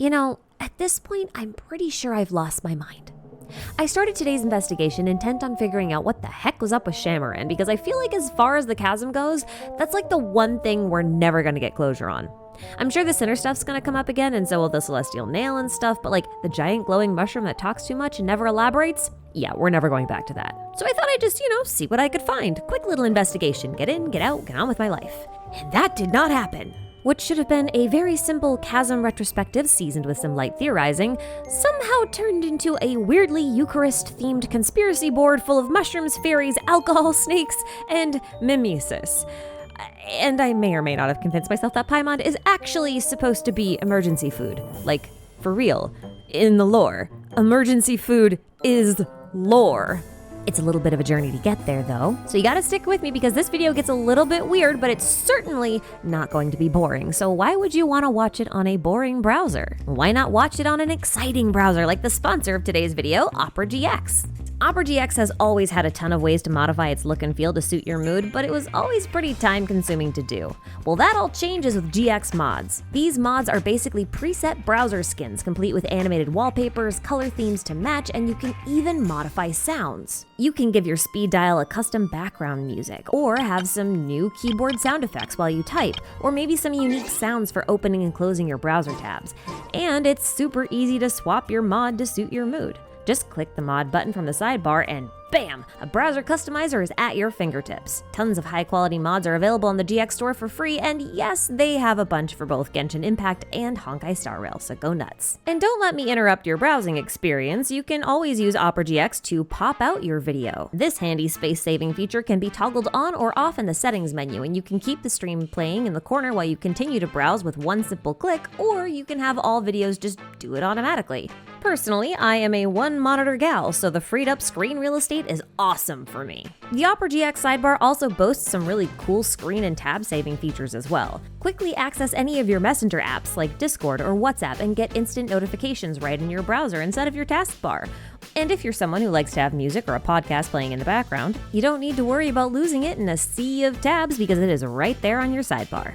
At this point, I'm pretty sure I've lost my mind. I started today's investigation intent on figuring out what the heck was up with Xamaran, because I feel like as far as the chasm goes, that's like the one thing we're never gonna get closure on. I'm sure the center stuff's gonna come up again, and so will the celestial nail and stuff, but like the giant glowing mushroom that talks too much and never elaborates? Yeah, we're never going back to that. So I thought I'd just, see what I could find. Quick little investigation, get in, get out, get on with my life. And that did not happen. What should have been a very simple chasm retrospective seasoned with some light theorizing somehow turned into a weirdly Eucharist-themed conspiracy board full of mushrooms, fairies, alcohol, snakes, and mimesis. And I may or may not have convinced myself that Paimon is actually supposed to be emergency food. Like, for real. In the lore. Emergency food is lore. It's a little bit of a journey to get there though, so you gotta stick with me because this video gets a little bit weird, but it's certainly not going to be boring. So why would you wanna watch it on a boring browser? Why not watch it on an exciting browser like the sponsor of today's video, Opera GX? Opera GX has always had a ton of ways to modify its look and feel to suit your mood, but it was always pretty time consuming to do. Well, that all changes with GX mods. These mods are basically preset browser skins, complete with animated wallpapers, color themes to match, and you can even modify sounds. You can give your speed dial a custom background music, or have some new keyboard sound effects while you type, or maybe some unique sounds for opening and closing your browser tabs. And it's super easy to swap your mod to suit your mood. Just click the mod button from the sidebar and bam! A browser customizer is at your fingertips. Tons of high quality mods are available on the GX store for free, and yes, they have a bunch for both Genshin Impact and Honkai Star Rail, so go nuts. And don't let me interrupt your browsing experience, you can always use Opera GX to pop out your video. This handy space saving feature can be toggled on or off in the settings menu, and you can keep the stream playing in the corner while you continue to browse with one simple click, or you can have all videos just do it automatically. Personally, I am a one monitor gal, so the freed up screen real estate is awesome for me. The Opera GX sidebar also boasts some really cool screen and tab saving features as well. Quickly access any of your messenger apps like Discord or WhatsApp and get instant notifications right in your browser instead of your taskbar. And if you're someone who likes to have music or a podcast playing in the background, you don't need to worry about losing it in a sea of tabs because it is right there on your sidebar.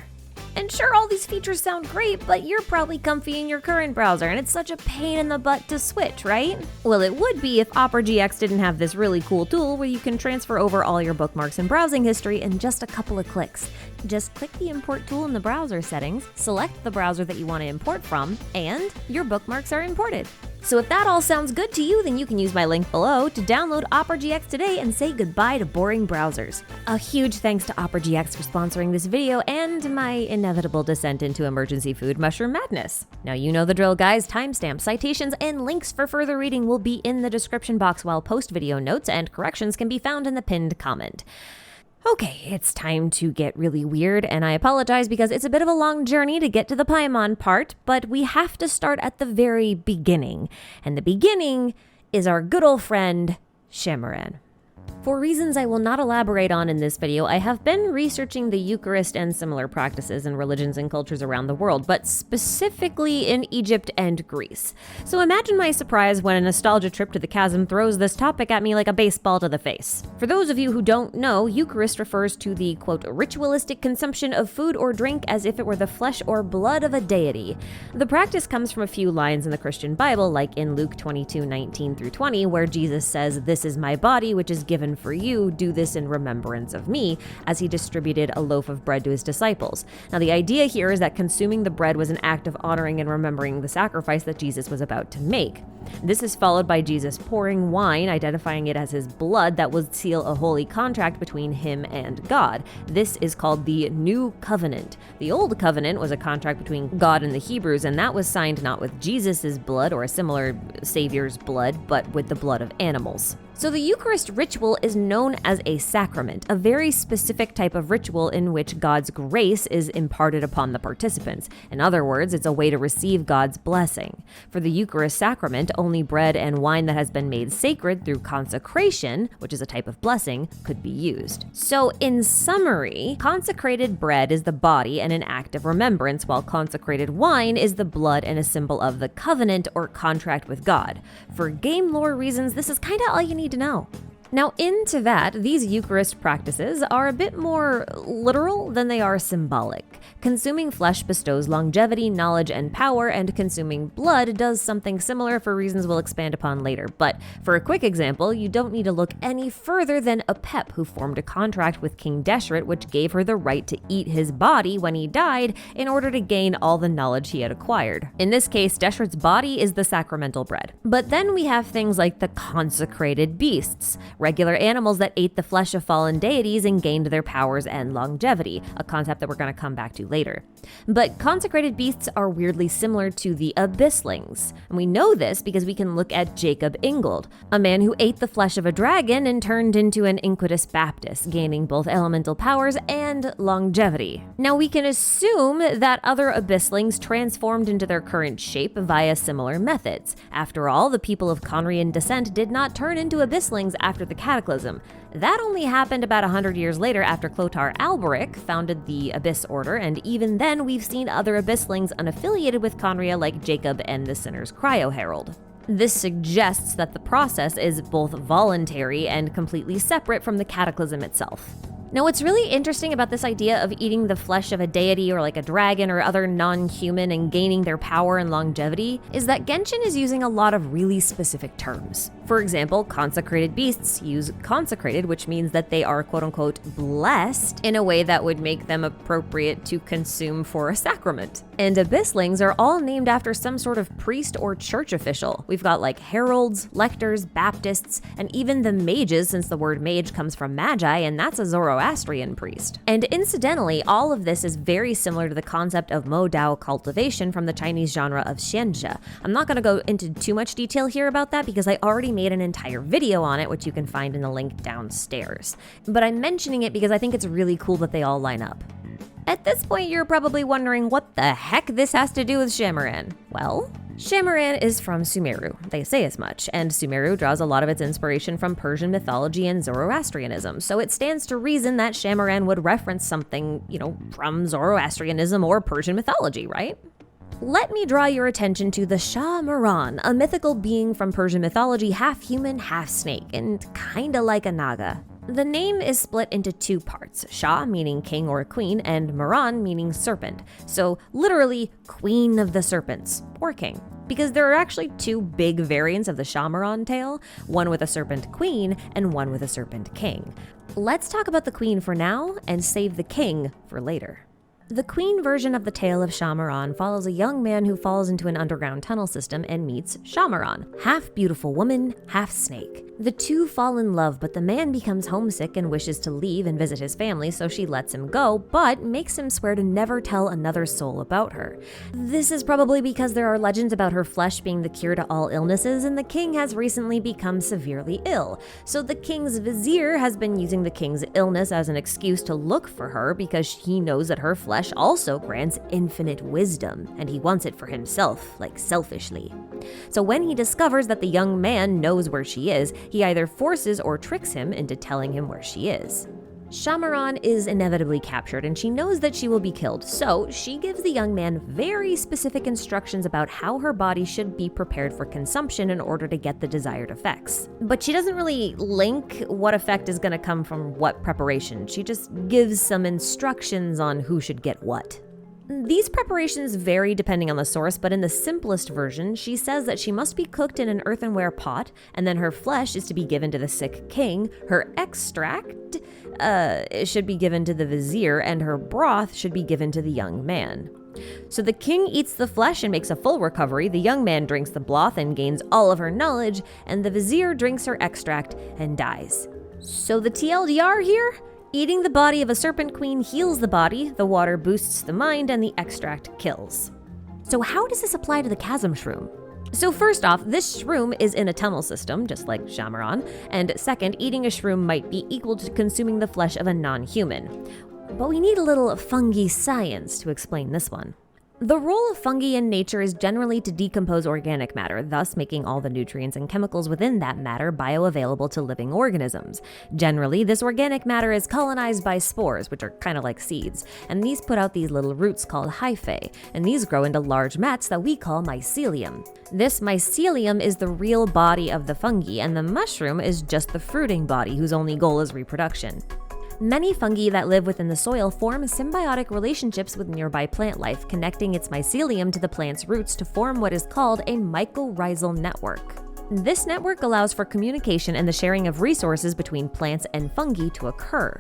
And sure, all these features sound great, but you're probably comfy in your current browser, and it's such a pain in the butt to switch, right? Well, it would be if Opera GX didn't have this really cool tool where you can transfer over all your bookmarks and browsing history in just a couple of clicks. Just click the import tool in the browser settings, select the browser that you want to import from, and your bookmarks are imported. So if that all sounds good to you, then you can use my link below to download Opera GX today and say goodbye to boring browsers. A huge thanks to Opera GX for sponsoring this video and my inevitable descent into emergency food mushroom madness. Now you know the drill, guys. Timestamps, citations, and links for further reading will be in the description box, while post-video notes and corrections can be found in the pinned comment. Okay, it's time to get really weird, and I apologize because it's a bit of a long journey to get to the Paimon part, but we have to start at the very beginning. And the beginning is our good old friend, Xamaran. For reasons I will not elaborate on in this video, I have been researching the Eucharist and similar practices in religions and cultures around the world, but specifically in Egypt and Greece. So imagine my surprise when a nostalgia trip to the chasm throws this topic at me like a baseball to the face. For those of you who don't know, Eucharist refers to the, quote, ritualistic consumption of food or drink as if it were the flesh or blood of a deity. The practice comes from a few lines in the Christian Bible, like in Luke 22:19-20, where Jesus says, "This is my body, which is given for you, do this in remembrance of me," as he distributed a loaf of bread to his disciples. Now, the idea here is that consuming the bread was an act of honoring and remembering the sacrifice that Jesus was about to make. This is followed by Jesus pouring wine, identifying it as his blood that would seal a holy contract between him and God. This is called the New Covenant. The Old Covenant was a contract between God and the Hebrews, and that was signed not with Jesus's blood or a similar savior's blood, but with the blood of animals. So the Eucharist ritual is known as a sacrament, a very specific type of ritual in which God's grace is imparted upon the participants. In other words, it's a way to receive God's blessing. For the Eucharist sacrament, only bread and wine that has been made sacred through consecration, which is a type of blessing, could be used. So in summary, consecrated bread is the body and an act of remembrance, while consecrated wine is the blood and a symbol of the covenant or contract with God. For game lore reasons, this is kinda all you need to know. Now, into that, these Eucharist practices are a bit more literal than they are symbolic. Consuming flesh bestows longevity, knowledge, and power, and consuming blood does something similar for reasons we'll expand upon later. But for a quick example, you don't need to look any further than Apep, who formed a contract with King Deshret, which gave her the right to eat his body when he died in order to gain all the knowledge he had acquired. In this case, Deshret's body is the sacramental bread. But then we have things like the consecrated beasts, regular animals that ate the flesh of fallen deities and gained their powers and longevity, a concept that we're going to come back to later. But consecrated beasts are weirdly similar to the abysslings, and we know this because we can look at Jacob Ingold, a man who ate the flesh of a dragon and turned into an Inquisitus Baptist, gaining both elemental powers and longevity. Now we can assume that other abysslings transformed into their current shape via similar methods. After all, the people of Conrian descent did not turn into abysslings after the Cataclysm. That only happened about 100 years later after Clothar Alberic founded the Abyss Order, and even then we've seen other abysslings unaffiliated with Conria like Jacob and the Sinner's Cryo Herald. This suggests that the process is both voluntary and completely separate from the Cataclysm itself. Now, what's really interesting about this idea of eating the flesh of a deity or like a dragon or other non-human and gaining their power and longevity is that Genshin is using a lot of really specific terms. For example, consecrated beasts use consecrated, which means that they are quote-unquote blessed in a way that would make them appropriate to consume for a sacrament. And abysslings are all named after some sort of priest or church official. We've got like heralds, lectors, Baptists, and even the mages, since the word mage comes from magi, and that's a Zoroastrian priest. And incidentally, all of this is very similar to the concept of Mo Dao cultivation from the Chinese genre of xianxia. I'm not going to go into too much detail here about that because I already made an entire video on it, which you can find in the link downstairs. But I'm mentioning it because I think it's really cool that they all line up. At this point, you're probably wondering what the heck this has to do with Xamaran. Well, Xamaran is from Sumeru, they say as much, and Sumeru draws a lot of its inspiration from Persian mythology and Zoroastrianism, so it stands to reason that Xamaran would reference something, from Zoroastrianism or Persian mythology, right? Let me draw your attention to the Xamaran, a mythical being from Persian mythology, half human, half snake, and kinda like a naga. The name is split into two parts, Shah meaning king or queen, and Maran meaning serpent. So literally, queen of the serpents, or king. Because there are actually two big variants of the Xamaran tale, one with a serpent queen and one with a serpent king. Let's talk about the queen for now and save the king for later. The queen version of the tale of Xamaran follows a young man who falls into an underground tunnel system and meets Xamaran, half beautiful woman, half snake. The two fall in love, but the man becomes homesick and wishes to leave and visit his family, so she lets him go, but makes him swear to never tell another soul about her. This is probably because there are legends about her flesh being the cure to all illnesses, and the king has recently become severely ill. So the king's vizier has been using the king's illness as an excuse to look for her because he knows that her flesh also grants infinite wisdom, and he wants it for himself, like selfishly. So when he discovers that the young man knows where she is, he either forces or tricks him into telling him where she is. Xamaran is inevitably captured, and she knows that she will be killed, so she gives the young man very specific instructions about how her body should be prepared for consumption in order to get the desired effects. But she doesn't really link what effect is going to come from what preparation. She just gives some instructions on who should get what. These preparations vary depending on the source, but in the simplest version, she says that she must be cooked in an earthenware pot, and then her flesh is to be given to the sick king, her extract should be given to the vizier, and her broth should be given to the young man. So the king eats the flesh and makes a full recovery, the young man drinks the broth and gains all of her knowledge, and the vizier drinks her extract and dies. So the TLDR here? Eating the body of a serpent queen heals the body, the water boosts the mind, and the extract kills. So how does this apply to the Chasm shroom? So first off, this shroom is in a tunnel system, just like Xamaran, and second, eating a shroom might be equal to consuming the flesh of a non-human. But we need a little fungi science to explain this one. The role of fungi in nature is generally to decompose organic matter, thus making all the nutrients and chemicals within that matter bioavailable to living organisms. Generally, this organic matter is colonized by spores, which are kind of like seeds, and these put out these little roots called hyphae, and these grow into large mats that we call mycelium. This mycelium is the real body of the fungi, and the mushroom is just the fruiting body whose only goal is reproduction. Many fungi that live within the soil form symbiotic relationships with nearby plant life, connecting its mycelium to the plant's roots to form what is called a mycorrhizal network. This network allows for communication and the sharing of resources between plants and fungi to occur.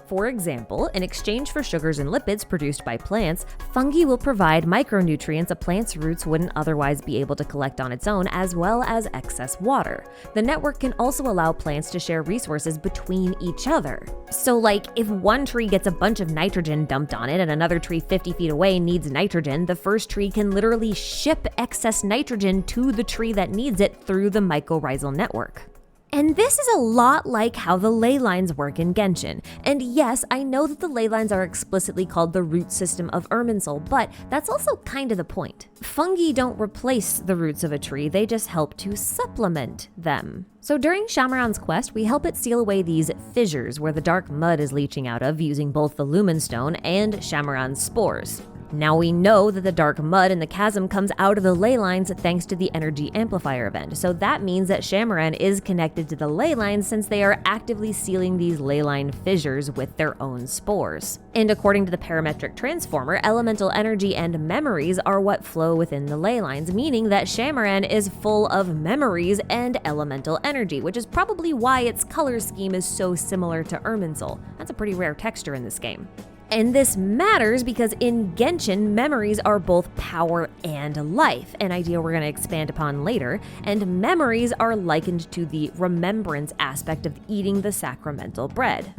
For example, in exchange for sugars and lipids produced by plants, fungi will provide micronutrients a plant's roots wouldn't otherwise be able to collect on its own, as well as excess water. The network can also allow plants to share resources between each other. So like, if one tree gets a bunch of nitrogen dumped on it and another tree 50 feet away needs nitrogen, the first tree can literally ship excess nitrogen to the tree that needs it through the mycorrhizal network. And this is a lot like how the ley lines work in Genshin. And yes, I know that the ley lines are explicitly called the root system of Irminsul, but that's also kind of the point. Fungi don't replace the roots of a tree, they just help to supplement them. So during Xamaran's quest, we help it seal away these fissures where the dark mud is leaching out of using both the Lumen Stone and Xamaran's spores. Now we know that the dark mud in the chasm comes out of the ley lines thanks to the energy amplifier event, so that means that Xamaran is connected to the ley lines since they are actively sealing these ley line fissures with their own spores. And according to the parametric transformer, elemental energy and memories are what flow within the ley lines, meaning that Xamaran is full of memories and elemental energy, which is probably why its color scheme is so similar to Irminsul. That's a pretty rare texture in this game. And this matters because in Genshin, memories are both power and life, an idea we're going to expand upon later, and memories are likened to the remembrance aspect of eating the sacramental bread.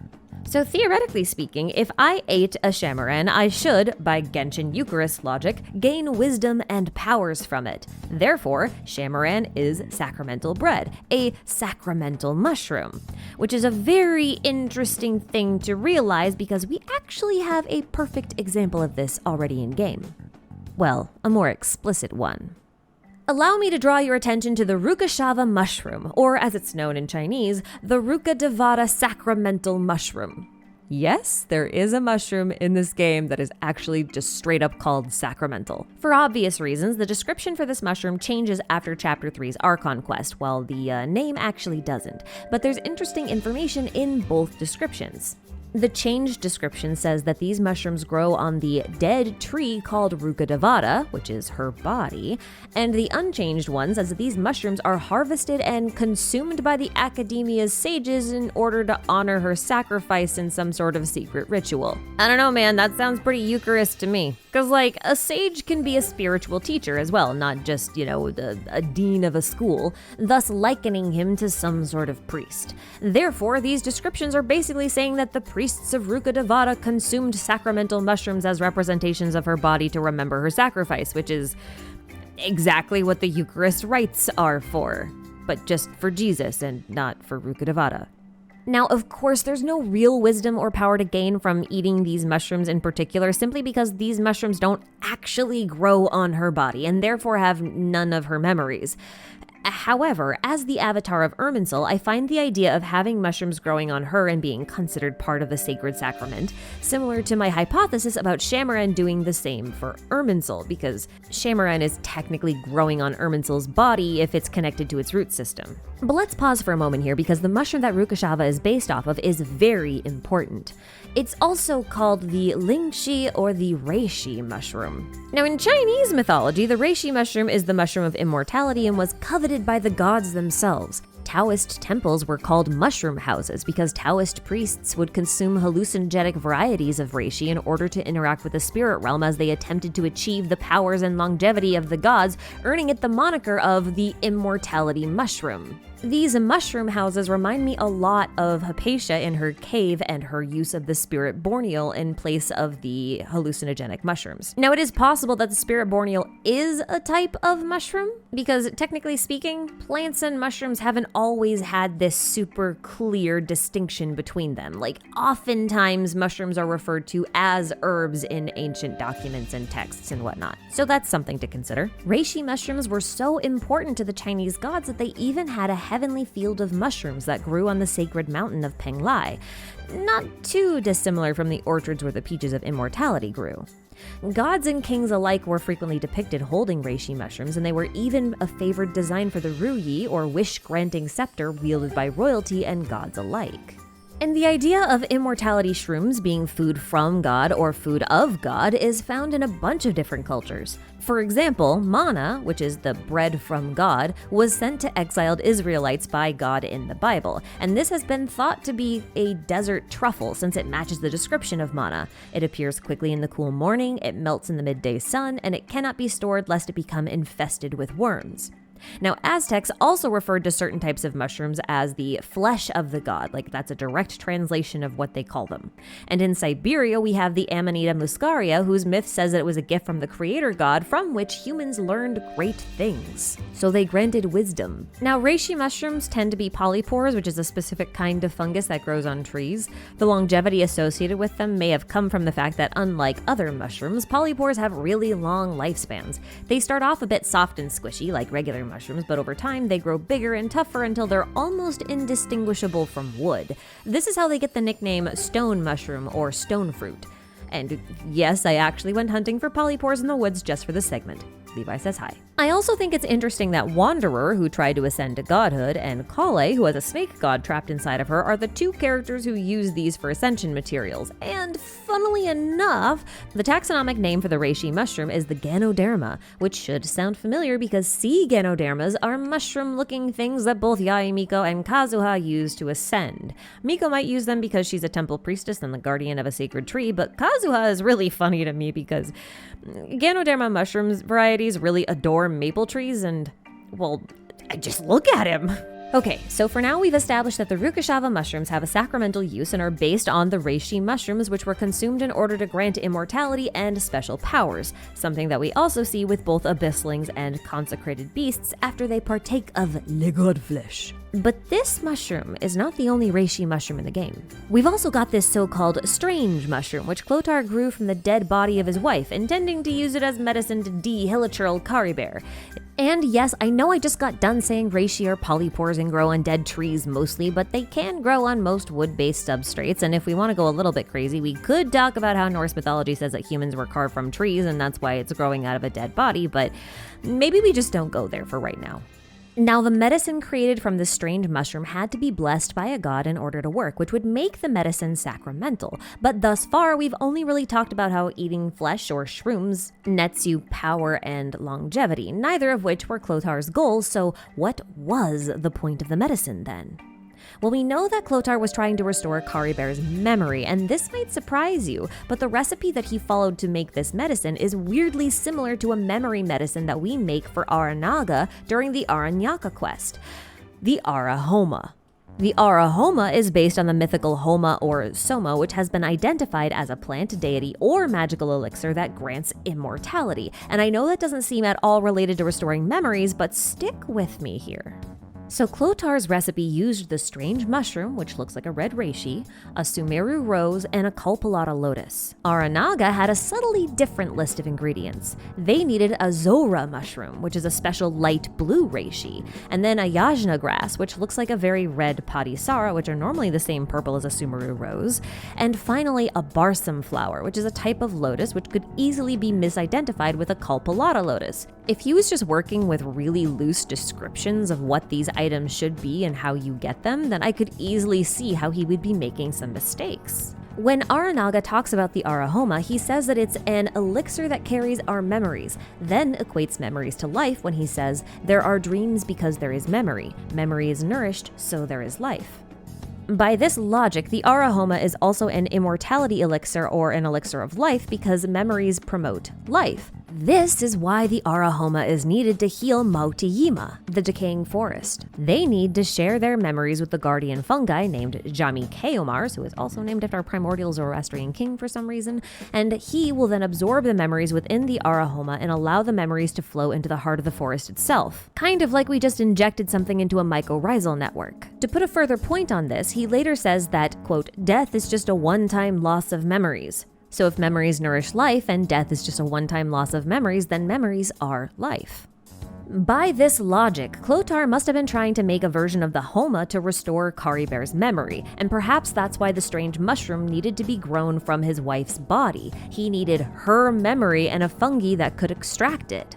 So theoretically speaking, if I ate a Xamaran, I should, by Genshin Eucharist logic, gain wisdom and powers from it. Therefore, Xamaran is sacramental bread, a sacramental mushroom, which is a very interesting thing to realize because we actually have a perfect example of this already in game. Well, a more explicit one. Allow me to draw your attention to the Rukkhashava mushroom, or as it's known in Chinese, the Rukkhadevata sacramental mushroom. Yes, there is a mushroom in this game that is actually just straight up called sacramental. For obvious reasons, the description for this mushroom changes after Chapter 3's Archon Quest, while the name actually doesn't. But there's interesting information in both descriptions. The changed description says that these mushrooms grow on the dead tree called Rukkhadevata, which is her body, and the unchanged one says that these mushrooms are harvested and consumed by the Academia's sages in order to honor her sacrifice in some sort of secret ritual. I don't know, man, that sounds pretty Eucharist to me. Because, like, a sage can be a spiritual teacher as well, not just, a dean of a school, thus likening him to some sort of priest. Therefore, these descriptions are basically saying that the priests of Rukkhadevata consumed sacramental mushrooms as representations of her body to remember her sacrifice, which is exactly what the Eucharist rites are for, but just for Jesus and not for Rukkhadevata. Now, of course, there's no real wisdom or power to gain from eating these mushrooms in particular, simply because these mushrooms don't actually grow on her body and therefore have none of her memories. However, as the avatar of Irminsul, I find the idea of having mushrooms growing on her and being considered part of the sacred sacrament similar to my hypothesis about Xamaran doing the same for Irminsul, because Xamaran is technically growing on Irminsul's body if it's connected to its root system. But let's pause for a moment here because the mushroom that Rukkhashava is based off of is very important. It's also called the Lingxi or the Reishi mushroom. Now, in Chinese mythology, the Reishi mushroom is the mushroom of immortality and was coveted by the gods themselves. Taoist temples were called mushroom houses because Taoist priests would consume hallucinogenic varieties of reishi in order to interact with the spirit realm as they attempted to achieve the powers and longevity of the gods, earning it the moniker of the immortality mushroom. These mushroom houses remind me a lot of Hypatia in her cave and her use of the spirit borneal in place of the hallucinogenic mushrooms. Now, it is possible that the spirit borneal is a type of mushroom, because technically speaking, plants and mushrooms haven't always had this super clear distinction between them. Like, oftentimes mushrooms are referred to as herbs in ancient documents and texts and whatnot. So that's something to consider. Reishi mushrooms were so important to the Chinese gods that they even had a heavenly field of mushrooms that grew on the sacred mountain of Penglai. Not too dissimilar from the orchards where the peaches of immortality grew. Gods and kings alike were frequently depicted holding reishi mushrooms, and they were even a favored design for the ruyi, or wish-granting scepter wielded by royalty and gods alike. And the idea of immortality shrooms being food from God or food of God is found in a bunch of different cultures. For example, manna, which is the bread from God, was sent to exiled Israelites by God in the Bible, and this has been thought to be a desert truffle since it matches the description of manna. It appears quickly in the cool morning, it melts in the midday sun, and it cannot be stored lest it become infested with worms. Now, Aztecs also referred to certain types of mushrooms as the flesh of the god, like that's a direct translation of what they call them. And in Siberia, we have the Amanita muscaria, whose myth says that it was a gift from the creator god from which humans learned great things. So they granted wisdom. Now, reishi mushrooms tend to be polypores, which is a specific kind of fungus that grows on trees. The longevity associated with them may have come from the fact that, unlike other mushrooms, polypores have really long lifespans. They start off a bit soft and squishy, like regular mushrooms, but over time they grow bigger and tougher until they're almost indistinguishable from wood. This is how they get the nickname stone mushroom or stone fruit. And yes, I actually went hunting for polypores in the woods just for this segment. Levi says hi. I also think it's interesting that Wanderer, who tried to ascend to godhood, and Kale, who has a snake god trapped inside of her, are the two characters who use these for ascension materials. And funnily enough, the taxonomic name for the reishi mushroom is the Ganoderma, which should sound familiar because sea Ganodermas are mushroom-looking things that both Yae Miko and Kazuha use to ascend. Miko might use them because she's a temple priestess and the guardian of a sacred tree, but Kazuha is really funny to me because Ganoderma mushrooms varieties really adore maple trees and, well, just look at him. Okay, so for now we've established that the Rukkhashava mushrooms have a sacramental use and are based on the reishi mushrooms, which were consumed in order to grant immortality and special powers, something that we also see with both abysslings and consecrated beasts after they partake of le god flesh. But this mushroom is not the only reishi mushroom in the game. We've also got this so-called strange mushroom, which Clothar grew from the dead body of his wife, intending to use it as medicine to dehilichurl Caribert. And yes, I know I just got done saying reishi are polypores and grow on dead trees mostly, but they can grow on most wood-based substrates, and if we want to go a little bit crazy, we could talk about how Norse mythology says that humans were carved from trees, and that's why it's growing out of a dead body, but maybe we just don't go there for right now. Now, the medicine created from this strange mushroom had to be blessed by a god in order to work, which would make the medicine sacramental. But thus far, we've only really talked about how eating flesh or shrooms nets you power and longevity, neither of which were Clothar's goals, so what was the point of the medicine then? Well, we know that Clothar was trying to restore Caribert's memory, and this might surprise you, but the recipe that he followed to make this medicine is weirdly similar to a memory medicine that we make for Aranyaka during the Aranyaka quest, the Arahoma. The Arahoma is based on the mythical Homa or Soma, which has been identified as a plant, deity, or magical elixir that grants immortality. And I know that doesn't seem at all related to restoring memories, but stick with me here. So Clothar's recipe used the strange mushroom, which looks like a red reishi, a Sumeru rose, and a Culpulata lotus. Aranyaka had a subtly different list of ingredients. They needed a Zora mushroom, which is a special light blue reishi, and then a Yajna grass, which looks like a very red Padisara, which are normally the same purple as a Sumeru rose, and finally a Barsam flower, which is a type of lotus which could easily be misidentified with a Culpulata lotus. If he was just working with really loose descriptions of what these items should be and how you get them, then I could easily see how he would be making some mistakes. When Aranyaka talks about the Arahoma, he says that it's an elixir that carries our memories, then equates memories to life when he says, there are dreams because there is memory. Memory is nourished, so there is life. By this logic, the Arahoma is also an immortality elixir or an elixir of life because memories promote life. This is why the Arahoma is needed to heal Mautiyima, the decaying forest. They need to share their memories with the guardian fungi named Jami Keomars, who is also named after our primordial Zoroastrian king for some reason, and he will then absorb the memories within the Arahoma and allow the memories to flow into the heart of the forest itself. Kind of like we just injected something into a mycorrhizal network. To put a further point on this, he later says that, quote, death is just a one-time loss of memories. So if memories nourish life and death is just a one-time loss of memories, then memories are life. By this logic, Clothar must have been trying to make a version of the Homa to restore Caribert's memory, and perhaps that's why the strange mushroom needed to be grown from his wife's body. He needed her memory and a fungi that could extract it.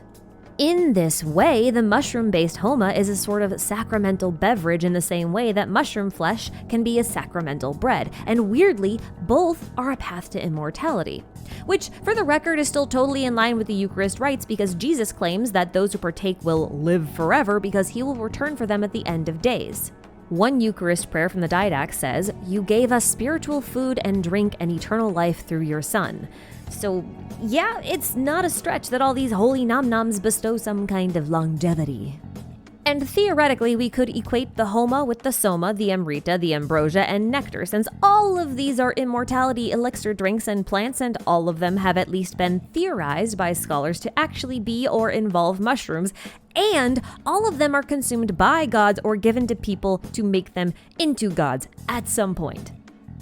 In this way, the mushroom-based Homa is a sort of sacramental beverage in the same way that mushroom flesh can be a sacramental bread, and weirdly, both are a path to immortality. Which, for the record, is still totally in line with the Eucharist rites because Jesus claims that those who partake will live forever because he will return for them at the end of days. One Eucharist prayer from the Didache says, "You gave us spiritual food and drink and eternal life through your Son." So, yeah, it's not a stretch that all these holy nom-noms bestow some kind of longevity. And theoretically, we could equate the Homa with the Soma, the Amrita, the Ambrosia, and Nectar, since all of these are immortality elixir drinks and plants, and all of them have at least been theorized by scholars to actually be or involve mushrooms, and all of them are consumed by gods or given to people to make them into gods at some point.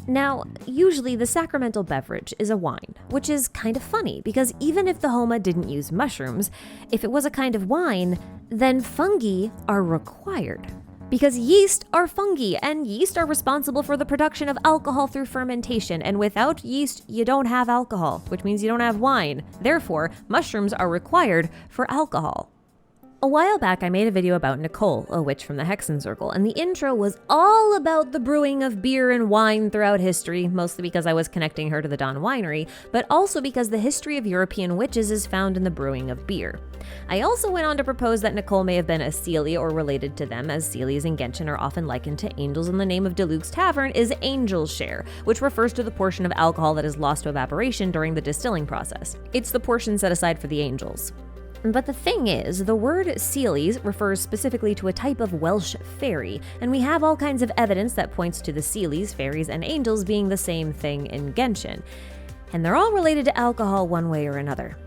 Now, usually the sacramental beverage is a wine, which is kind of funny because even if the Homa didn't use mushrooms, if it was a kind of wine, then fungi are required. Because yeast are fungi, and yeast are responsible for the production of alcohol through fermentation, and without yeast, you don't have alcohol, which means you don't have wine. Therefore, mushrooms are required for alcohol. A while back, I made a video about Nicole, a witch from the Hexen Circle, and the intro was all about the brewing of beer and wine throughout history, mostly because I was connecting her to the Dawn Winery, but also because the history of European witches is found in the brewing of beer. I also went on to propose that Nicole may have been a Celie or related to them, as Celies in Genshin are often likened to angels, and the name of Diluc's Tavern is Angel's Share, which refers to the portion of alcohol that is lost to evaporation during the distilling process. It's the portion set aside for the angels. But the thing is, the word Celes refers specifically to a type of Welsh fairy, and we have all kinds of evidence that points to the Celes, fairies, and angels being the same thing in Genshin. And they're all related to alcohol one way or another.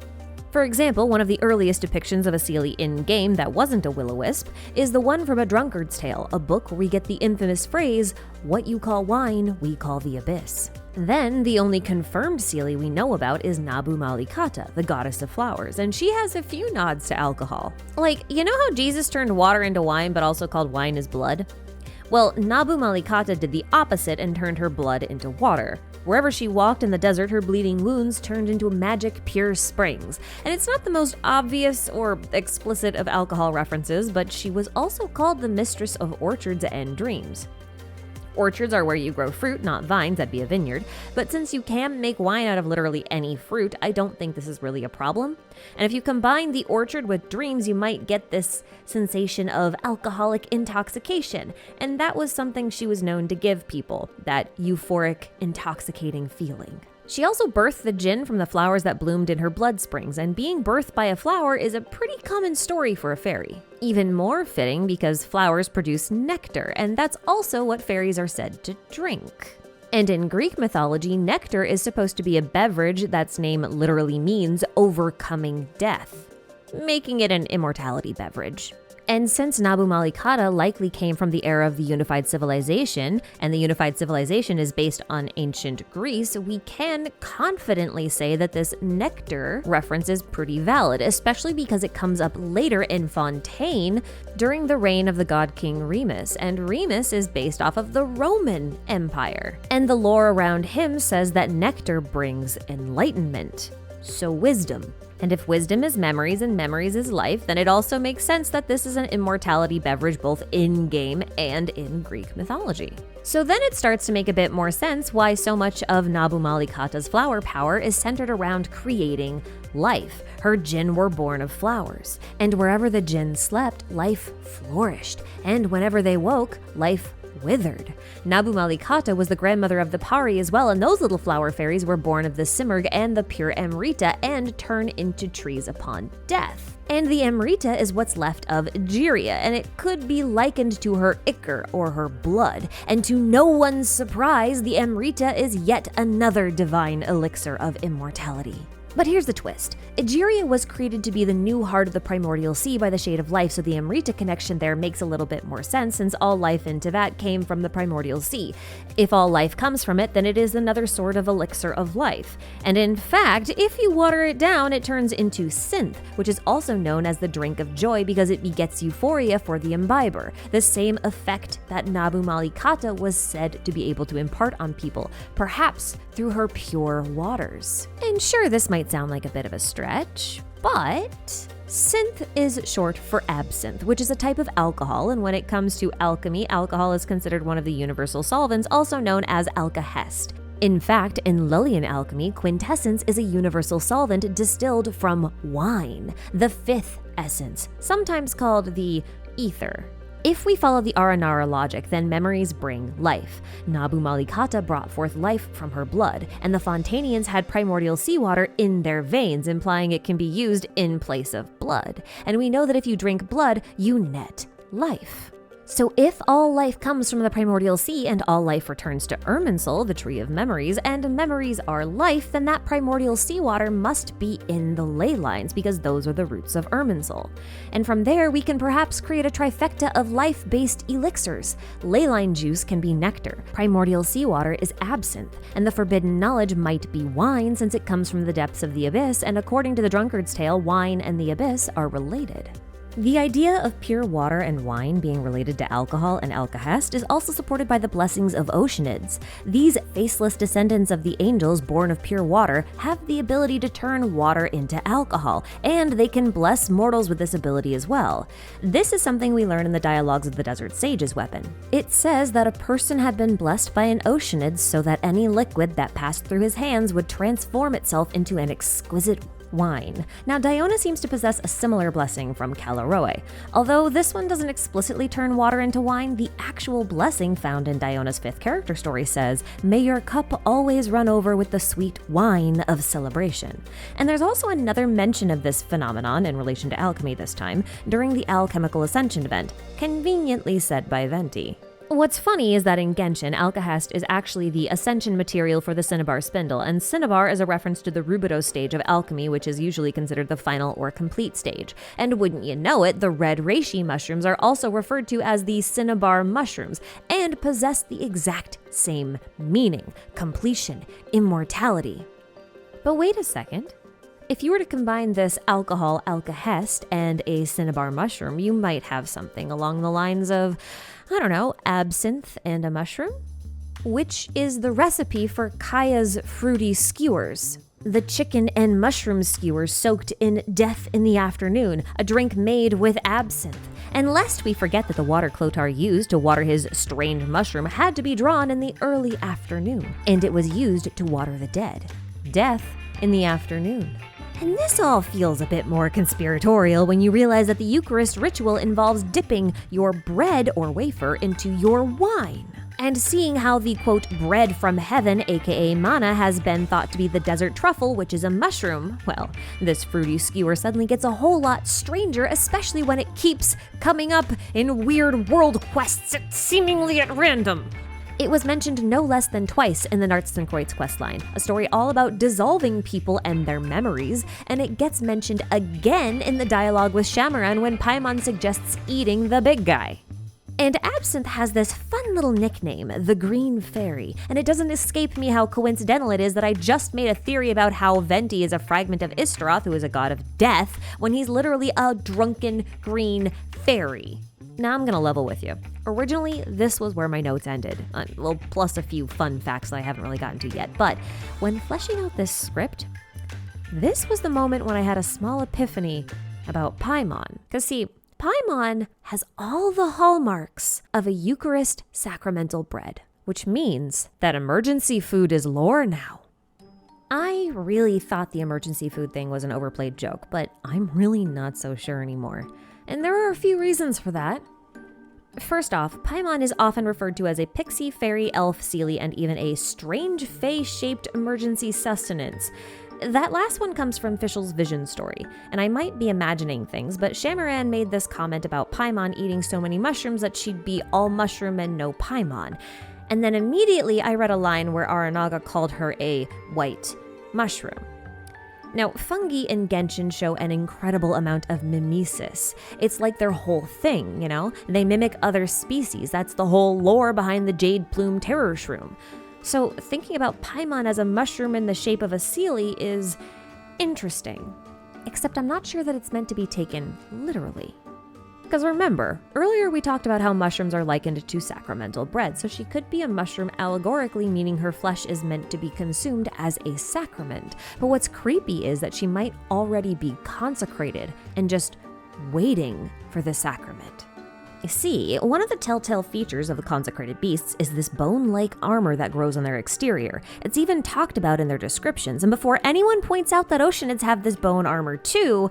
For example, one of the earliest depictions of a Celie in-game that wasn't a will-o-wisp is the one from A Drunkard's Tale, a book where we get the infamous phrase, "What you call wine, we call the abyss." Then, the only confirmed Celie we know about is Nabu Malikata, the goddess of flowers, and she has a few nods to alcohol. Like, you know how Jesus turned water into wine but also called wine his blood? Well, Nabu Malikata did the opposite and turned her blood into water. Wherever she walked in the desert, her bleeding wounds turned into magic pure springs. And it's not the most obvious or explicit of alcohol references, but she was also called the mistress of orchards and dreams. Orchards are where you grow fruit, not vines, that'd be a vineyard. But since you can make wine out of literally any fruit, I don't think this is really a problem. And if you combine the orchard with dreams, you might get this sensation of alcoholic intoxication. And that was something she was known to give people, that euphoric, intoxicating feeling. She also birthed the djinn from the flowers that bloomed in her blood springs, and being birthed by a flower is a pretty common story for a fairy. Even more fitting because flowers produce nectar, and that's also what fairies are said to drink. And in Greek mythology, nectar is supposed to be a beverage that's name literally means overcoming death, making it an immortality beverage. And since Nabu Malikata likely came from the era of the Unified Civilization, and the Unified Civilization is based on ancient Greece, we can confidently say that this nectar reference is pretty valid, especially because it comes up later in Fontaine during the reign of the god king Remus, and Remus is based off of the Roman Empire. And the lore around him says that nectar brings enlightenment, so wisdom. And if wisdom is memories and memories is life, then it also makes sense that this is an immortality beverage both in-game and in Greek mythology. So then it starts to make a bit more sense why so much of Nabu Malikata's flower power is centered around creating life. Her djinn were born of flowers, and wherever the djinn slept, life flourished, and whenever they woke, life withered. Nabu Malikata was the grandmother of the Pari as well, and those little flower fairies were born of the Simurgh and the pure Amrita and turn into trees upon death. And the Amrita is what's left of Egeria, and it could be likened to her ichor or her blood. And to no one's surprise, the Amrita is yet another divine elixir of immortality. But here's the twist. Egeria was created to be the new heart of the primordial sea by the Shade of Life, so the Amrita connection there makes a little bit more sense since all life in Teyvat came from the primordial sea. If all life comes from it, then it is another sort of elixir of life. And in fact, if you water it down, it turns into synth, which is also known as the drink of joy because it begets euphoria for the imbiber, the same effect that Nabu Malikata was said to be able to impart on people, perhaps through her pure waters. And sure, this might sound like a bit of a stretch, but synth is short for absinthe, which is a type of alcohol, and when it comes to alchemy, alcohol is considered one of the universal solvents, also known as Alkahest. In fact, in Lillian alchemy, quintessence is a universal solvent distilled from wine, the fifth essence, sometimes called the ether. If we follow the Aranara logic, then memories bring life. Nabu Malikata brought forth life from her blood, and the Fontanians had primordial seawater in their veins, implying it can be used in place of blood. And we know that if you drink blood, you net life. So if all life comes from the primordial sea and all life returns to Irminsul, the tree of memories, and memories are life, then that primordial seawater must be in the ley lines because those are the roots of Irminsul. And from there, we can perhaps create a trifecta of life-based elixirs. Ley line juice can be nectar, primordial seawater is absinthe, and the forbidden knowledge might be wine since it comes from the depths of the abyss, and according to the Drunkard's Tale, wine and the abyss are related. The idea of pure water and wine being related to alcohol and Alkahest is also supported by the blessings of Oceanids. These faceless descendants of the angels born of pure water have the ability to turn water into alcohol, and they can bless mortals with this ability as well. This is something we learn in the Dialogues of the Desert Sage's weapon. It says that a person had been blessed by an Oceanid so that any liquid that passed through his hands would transform itself into an exquisite wine. Now, Diona seems to possess a similar blessing from Calaroe. Although this one doesn't explicitly turn water into wine, the actual blessing found in Diona's 5th character story says, "May your cup always run over with the sweet wine of celebration." And there's also another mention of this phenomenon in relation to alchemy this time, during the Alchemical Ascension event, conveniently said by Venti. What's funny is that in Genshin, Alkahest is actually the ascension material for the cinnabar spindle, and cinnabar is a reference to the rubidos stage of alchemy, which is usually considered the final or complete stage. And wouldn't you know it, the red reishi mushrooms are also referred to as the cinnabar mushrooms, and possess the exact same meaning: completion, immortality. But wait a second. If you were to combine this alcohol, Alkahest, and a cinnabar mushroom, you might have something along the lines of, I don't know, absinthe and a mushroom? Which is the recipe for Kaya's fruity skewers. The chicken and mushroom skewers soaked in death in the afternoon, a drink made with absinthe. And lest we forget that the water Clotar used to water his strange mushroom had to be drawn in the early afternoon, and it was used to water the dead. Death in the afternoon. And this all feels a bit more conspiratorial when you realize that the Eucharist ritual involves dipping your bread or wafer into your wine. And seeing how the, quote, bread from heaven, aka manna, has been thought to be the desert truffle, which is a mushroom, well, this fruity skewer suddenly gets a whole lot stranger, especially when it keeps coming up in weird world quests, seemingly at random. It was mentioned no less than twice in the Nartzenkreuz questline, a story all about dissolving people and their memories, and it gets mentioned again in the dialogue with Xamaran when Paimon suggests eating the big guy. And absinthe has this fun little nickname, the Green Fairy, and it doesn't escape me how coincidental it is that I just made a theory about how Venti is a fragment of Istaroth, who is a god of death, when he's literally a drunken green fairy. Now I'm gonna level with you. Originally, this was where my notes ended, well, plus a few fun facts that I haven't really gotten to yet, but when fleshing out this script, this was the moment when I had a small epiphany about Paimon. Because see, Paimon has all the hallmarks of a Eucharist sacramental bread, which means that emergency food is lore now. I really thought the emergency food thing was an overplayed joke, but I'm really not so sure anymore. And there are a few reasons for that. First off, Paimon is often referred to as a pixie, fairy, elf, seelie, and even a strange fae-shaped emergency sustenance. That last one comes from Fischl's vision story, and I might be imagining things, but Xamaran made this comment about Paimon eating so many mushrooms that she'd be all mushroom and no Paimon. And then immediately I read a line where Aranyaka called her a white mushroom. Now, fungi in Genshin show an incredible amount of mimesis. It's like their whole thing, you know? They mimic other species. That's the whole lore behind the Jade Plume Terror Shroom. So thinking about Paimon as a mushroom in the shape of a seelie is interesting. Except I'm not sure that it's meant to be taken literally. Because remember, earlier we talked about how mushrooms are likened to sacramental bread, so she could be a mushroom allegorically, meaning her flesh is meant to be consumed as a sacrament. But what's creepy is that she might already be consecrated and just waiting for the sacrament. You see, one of the telltale features of the consecrated beasts is this bone-like armor that grows on their exterior. It's even talked about in their descriptions, and before anyone points out that oceanids have this bone armor too,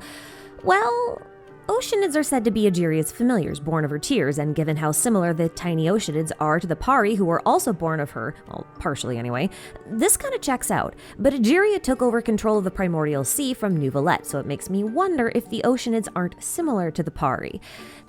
well, oceanids are said to be Egeria's familiars, born of her tears, and given how similar the tiny oceanids are to the Pari, who were also born of her, well, partially anyway, this kind of checks out. But Egeria took over control of the primordial sea from Nuvalet, so it makes me wonder if the oceanids aren't similar to the Pari.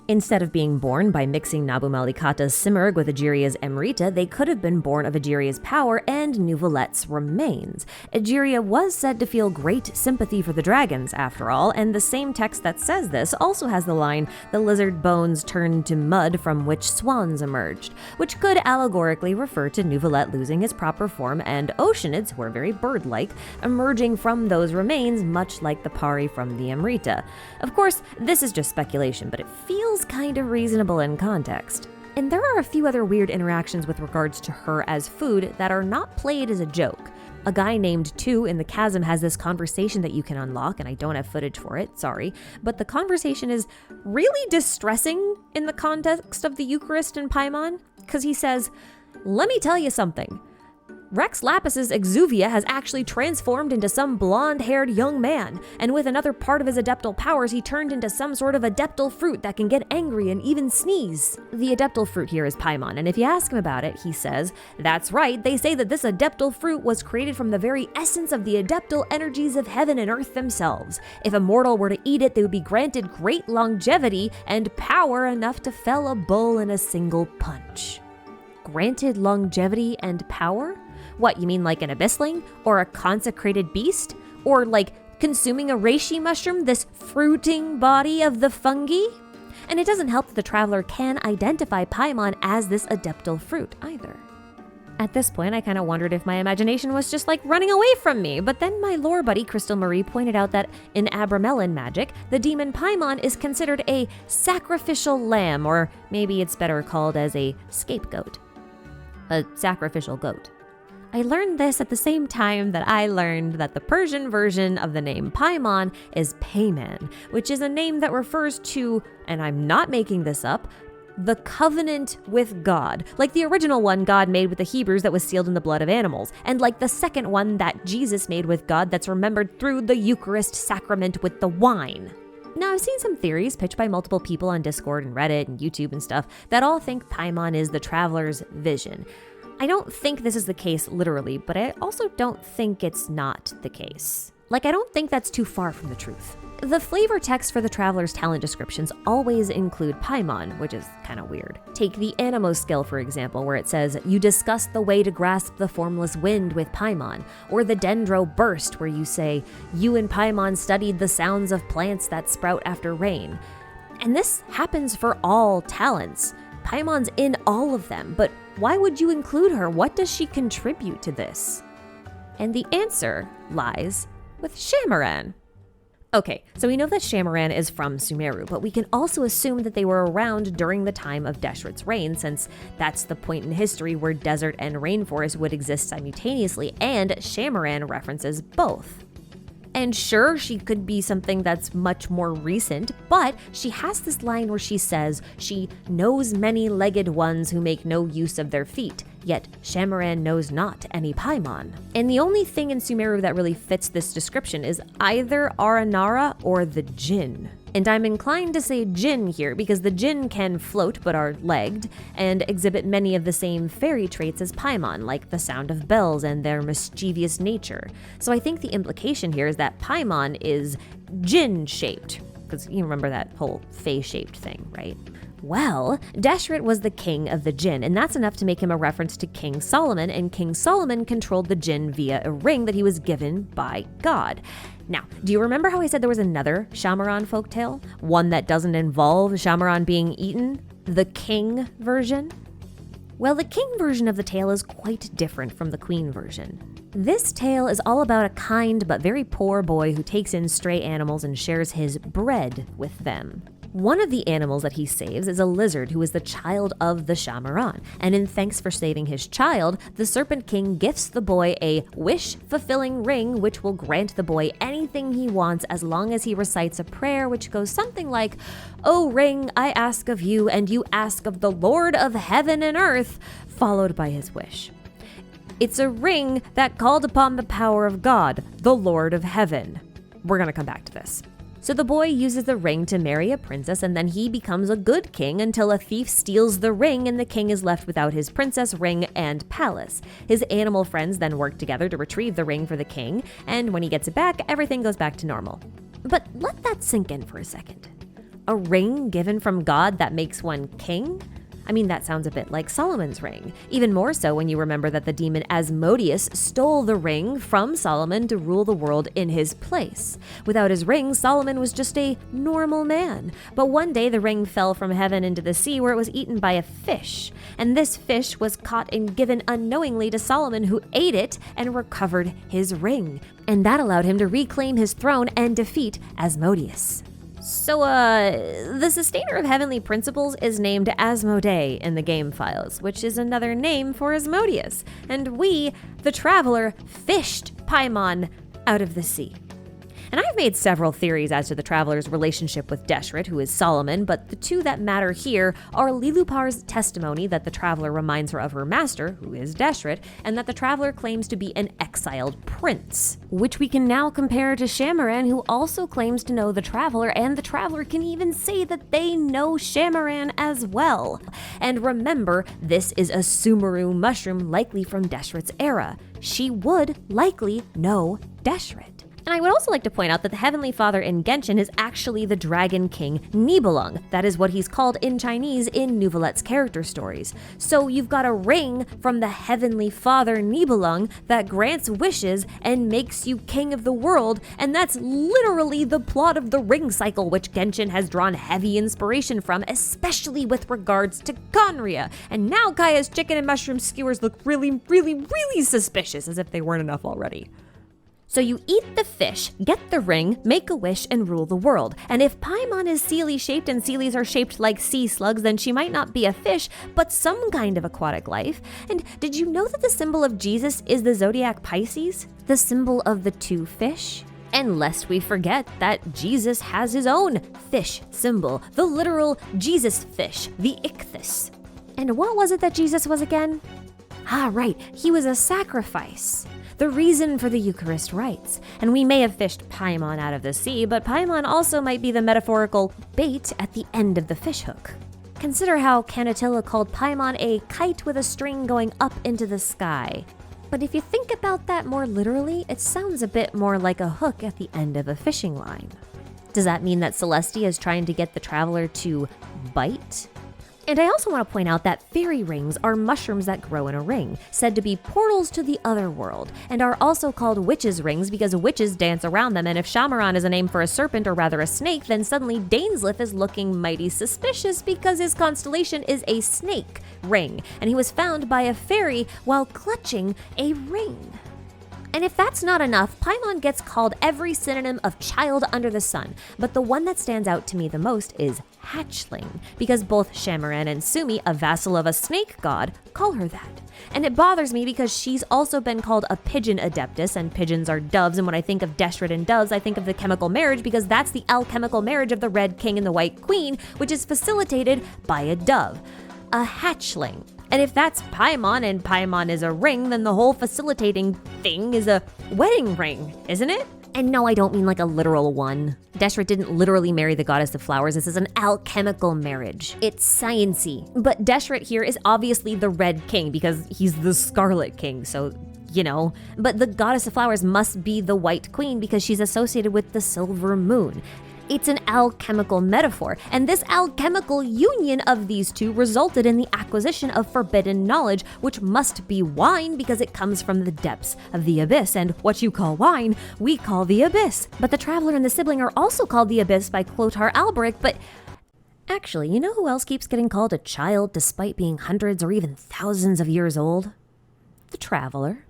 Instead of being born by mixing Nabu Malikata's Simurgh with Egeria's Emrita, they could have been born of Egeria's power and Nuvalet's remains. Egeria was said to feel great sympathy for the dragons, after all, and the same text that says this also has the line, "The lizard bones turned to mud from which swans emerged," which could allegorically refer to Nuvalet losing his proper form and oceanids, who are very bird-like, emerging from those remains, much like the Pari from the Emrita. Of course, this is just speculation, but it feels kind of reasonable in context. And there are a few other weird interactions with regards to her as food that are not played as a joke. A guy named 2 in the Chasm has this conversation that you can unlock, and I don't have footage for it, sorry, but the conversation is really distressing in the context of the Eucharist and Paimon, because he says, "Let me tell you something. Rex Lapis's exuvia has actually transformed into some blonde-haired young man, and with another part of his adeptal powers, he turned into some sort of adeptal fruit that can get angry and even sneeze." The adeptal fruit here is Paimon, and if you ask him about it, he says, "That's right, they say that this adeptal fruit was created from the very essence of the adeptal energies of heaven and earth themselves. If a mortal were to eat it, they would be granted great longevity and power enough to fell a bull in a single punch." Granted longevity and power? What, you mean like an abyssling? Or a consecrated beast? Or like consuming a reishi mushroom, this fruiting body of the fungi? And it doesn't help that the traveler can identify Paimon as this adeptal fruit either. At this point, I kind of wondered if my imagination was just like running away from me, but then my lore buddy Crystal Marie pointed out that in Abramelin magic, the demon Paimon is considered a sacrificial lamb, or maybe it's better called as a scapegoat. A sacrificial goat. I learned this at the same time that I learned that the Persian version of the name Paimon is Payman, which is a name that refers to, and I'm not making this up, the covenant with God. Like the original one God made with the Hebrews that was sealed in the blood of animals, and like the second one that Jesus made with God that's remembered through the Eucharist sacrament with the wine. Now, I've seen some theories pitched by multiple people on Discord and Reddit and YouTube and stuff that all think Paimon is the traveler's vision. I don't think this is the case literally, but I also don't think it's not the case. Like, I don't think that's too far from the truth. The flavor text for the traveler's talent descriptions always include Paimon, which is kind of weird. Take the Animo skill, for example, where it says, "You discuss the way to grasp the formless wind with Paimon," or the Dendro burst, where you say, "You and Paimon studied the sounds of plants that sprout after rain." And this happens for all talents. Paimon's in all of them, but why would you include her? What does she contribute to this? And the answer lies with Xamaran. Okay, so we know that Xamaran is from Sumeru, but we can also assume that they were around during the time of Deshret's reign, since that's the point in history where desert and rainforest would exist simultaneously, and Xamaran references both. And sure, she could be something that's much more recent, but she has this line where she says she knows many-legged ones who make no use of their feet, yet Xamaran knows not any Paimon. And the only thing in Sumeru that really fits this description is either Aranara or the Jinn. And I'm inclined to say djinn here because the djinn can float but are legged and exhibit many of the same fairy traits as Paimon, like the sound of bells and their mischievous nature. So I think the implication here is that Paimon is djinn-shaped, because you remember that whole fae-shaped thing, right? Well, Deshret was the king of the jinn, and that's enough to make him a reference to King Solomon, and King Solomon controlled the jinn via a ring that he was given by God. Now, do you remember how I said there was another Xamaran folktale? One that doesn't involve Xamaran being eaten? The king version? Well, the king version of the tale is quite different from the queen version. This tale is all about a kind but very poor boy who takes in stray animals and shares his bread with them. One of the animals that he saves is a lizard who is the child of the Xamaran, and in thanks for saving his child, the Serpent King gifts the boy a wish-fulfilling ring which will grant the boy anything he wants as long as he recites a prayer which goes something like, "O ring, I ask of you, and you ask of the Lord of heaven and earth," followed by his wish. It's a ring that called upon the power of God, the Lord of heaven. We're gonna come back to this. So the boy uses the ring to marry a princess, and then he becomes a good king until a thief steals the ring and the king is left without his princess, ring, and palace. His animal friends then work together to retrieve the ring for the king, and when he gets it back, everything goes back to normal. But let that sink in for a second. A ring given from God that makes one king? I mean, that sounds a bit like Solomon's ring. Even more so when you remember that the demon Asmodeus stole the ring from Solomon to rule the world in his place. Without his ring, Solomon was just a normal man. But one day the ring fell from heaven into the sea where it was eaten by a fish. And this fish was caught and given unknowingly to Solomon, who ate it and recovered his ring. And that allowed him to reclaim his throne and defeat Asmodeus. So, the sustainer of heavenly principles is named Asmodee in the game files, which is another name for Asmodeus. And we, the traveler, fished Paimon out of the sea. And I've made several theories as to the traveler's relationship with Deshret, who is Solomon, but the two that matter here are Lilupar's testimony that the traveler reminds her of her master, who is Deshret, and that the traveler claims to be an exiled prince, which we can now compare to Xamaran, who also claims to know the traveler, and the traveler can even say that they know Xamaran as well. And remember, this is a Sumeru mushroom likely from Deshret's era. She would likely know Deshret. And I would also like to point out that the Heavenly Father in Genshin is actually the Dragon King Nibelung. That is what he's called in Chinese in Neuvillette character stories. So you've got a ring from the Heavenly Father Nibelung that grants wishes and makes you king of the world, and that's literally the plot of the ring cycle, which Genshin has drawn heavy inspiration from, especially with regards to Conria. And now Kaya's chicken and mushroom skewers look really, really, really suspicious, as if they weren't enough already. So you eat the fish, get the ring, make a wish, and rule the world. And if Paimon is Seelie-shaped and Seelies are shaped like sea slugs, then she might not be a fish, but some kind of aquatic life. And did you know that the symbol of Jesus is the zodiac Pisces, the symbol of the two fish? And lest we forget that Jesus has his own fish symbol, the literal Jesus fish, the ichthys. And what was it that Jesus was again? Ah, right, he was a sacrifice. The reason for the Eucharist rites. And we may have fished Paimon out of the sea, but Paimon also might be the metaphorical bait at the end of the fishhook. Consider how Canotila called Paimon a kite with a string going up into the sky. But if you think about that more literally, it sounds a bit more like a hook at the end of a fishing line. Does that mean that Celestia is trying to get the traveler to bite? And I also want to point out that fairy rings are mushrooms that grow in a ring, said to be portals to the other world, and are also called witches' rings because witches dance around them, and if Xamaran is a name for a serpent, or rather a snake, then suddenly Dainsleif is looking mighty suspicious because his constellation is a snake ring, and he was found by a fairy while clutching a ring. And if that's not enough, Paimon gets called every synonym of child under the sun, but the one that stands out to me the most is hatchling, because both Xamaran and Sumi, a vassal of a snake god, call her that. And it bothers me because she's also been called a pigeon adeptus, and pigeons are doves, and when I think of Deshret and doves, I think of the chemical marriage because that's the alchemical marriage of the Red King and the White Queen, which is facilitated by a dove. A hatchling. And if that's Paimon and Paimon is a ring, then the whole facilitating thing is a wedding ring, isn't it? And no, I don't mean like a literal one. Deshret didn't literally marry the goddess of flowers. This is an alchemical marriage. It's science-y. But Deshret here is obviously the Red King because he's the Scarlet King, so you know. But the goddess of flowers must be the White Queen because she's associated with the silver moon. It's an alchemical metaphor, and this alchemical union of these two resulted in the acquisition of forbidden knowledge, which must be wine because it comes from the depths of the abyss, and what you call wine, we call the abyss. But the traveler and the sibling are also called the abyss by Clothar Alberic, but actually, you know who else keeps getting called a child despite being hundreds or even thousands of years old? The traveler.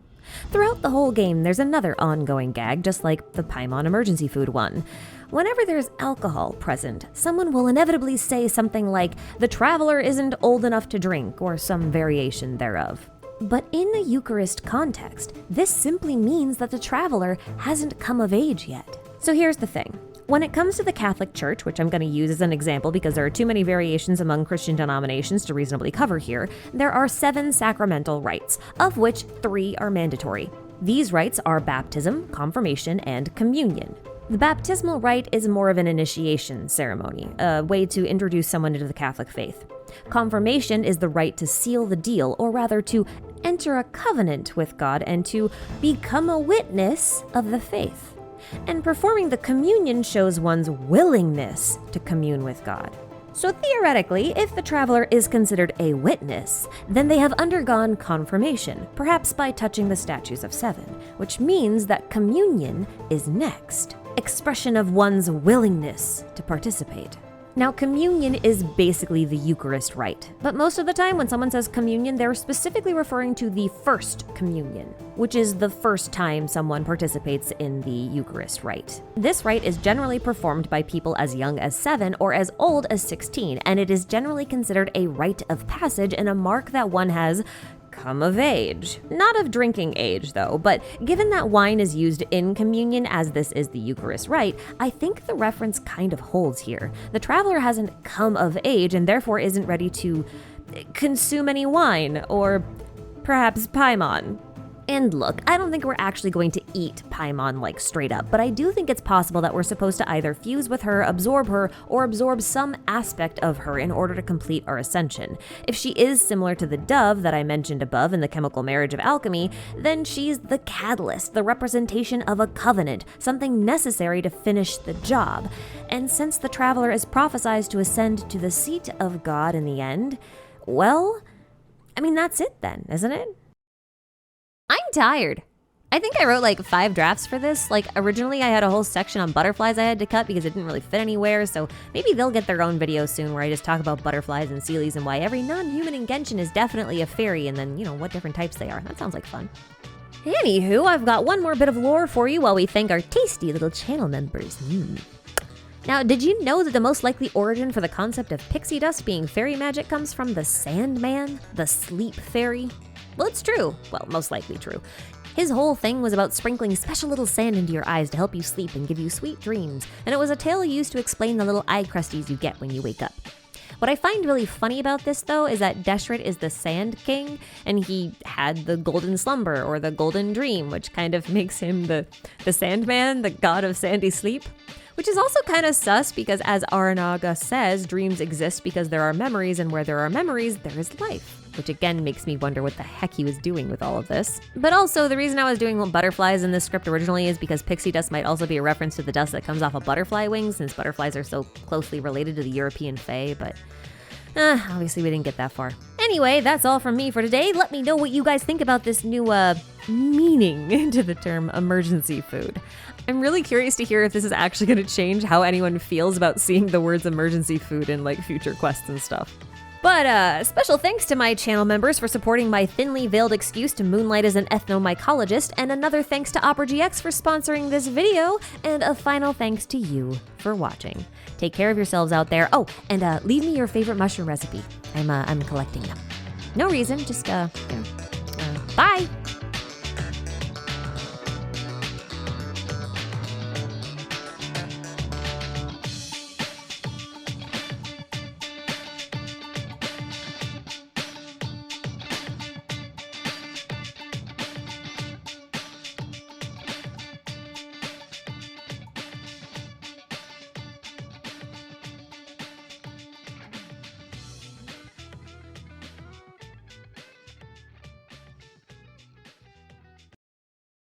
Throughout the whole game, there's another ongoing gag, just like the Paimon emergency food one. Whenever there's alcohol present, someone will inevitably say something like, "The traveler isn't old enough to drink," or some variation thereof. But in a Eucharist context, this simply means that the traveler hasn't come of age yet. So here's the thing. When it comes to the Catholic Church, which I'm going to use as an example because there are too many variations among Christian denominations to reasonably cover here, there are 7 sacramental rites, of which 3 are mandatory. These rites are baptism, confirmation, and communion. The baptismal rite is more of an initiation ceremony, a way to introduce someone into the Catholic faith. Confirmation is the rite to seal the deal, or rather to enter a covenant with God and to become a witness of the faith. And performing the communion shows one's willingness to commune with God. So theoretically, if the traveler is considered a witness, then they have undergone confirmation, perhaps by touching the statues of 7, which means that communion is next. Expression of one's willingness to participate. Now, communion is basically the Eucharist rite, but most of the time when someone says communion, they're specifically referring to the first communion, which is the first time someone participates in the Eucharist rite. This rite is generally performed by people as young as 7 or as old as 16, and it is generally considered a rite of passage and a mark that one has come of age. Not of drinking age, though, but given that wine is used in communion as this is the Eucharist rite, I think the reference kind of holds here. The traveler hasn't come of age and therefore isn't ready to consume any wine, or perhaps Paimon. And look, I don't think we're actually going to eat Paimon like straight up, but I do think it's possible that we're supposed to either fuse with her, or absorb some aspect of her in order to complete our ascension. If she is similar to the dove that I mentioned above in the chemical marriage of alchemy, then she's the catalyst, the representation of a covenant, something necessary to finish the job. And since the traveler is prophesied to ascend to the seat of God in the end, well, I mean, that's it then, isn't it? I'm tired. I think I wrote like 5 drafts for this. Like originally I had a whole section on butterflies I had to cut because it didn't really fit anywhere, so maybe they'll get their own video soon where I just talk about butterflies and sealies and why every non-human in Genshin is definitely a fairy, and then, you know, what different types they are. That sounds like fun. Anywho, I've got one more bit of lore for you while we thank our tasty little channel members. Now, did you know that the most likely origin for the concept of pixie dust being fairy magic comes from the Sandman, the sleep fairy? Well, it's true. Well, most likely true. His whole thing was about sprinkling special little sand into your eyes to help you sleep and give you sweet dreams, and it was a tale used to explain the little eye crusties you get when you wake up. What I find really funny about this, though, is that Deshret is the Sand King, and he had the golden slumber, or the golden dream, which kind of makes him the Sandman, the god of sandy sleep. Which is also kind of sus because, as Aranyaka says, dreams exist because there are memories, and where there are memories, there is life. Which again makes me wonder what the heck he was doing with all of this. But also, the reason I was doing butterflies in this script originally is because pixie dust might also be a reference to the dust that comes off of butterfly wings, since butterflies are so closely related to the European fae, but obviously we didn't get that far. Anyway, that's all from me for today. Let me know what you guys think about this new meaning to the term emergency food. I'm really curious to hear if this is actually going to change how anyone feels about seeing the words emergency food in like future quests and stuff. But special thanks to my channel members for supporting my thinly veiled excuse to moonlight as an ethnomycologist, and another thanks to OperaGX for sponsoring this video, and a final thanks to you for watching. Take care of yourselves out there. Oh, and leave me your favorite mushroom recipe. I'm collecting them. No reason, just bye!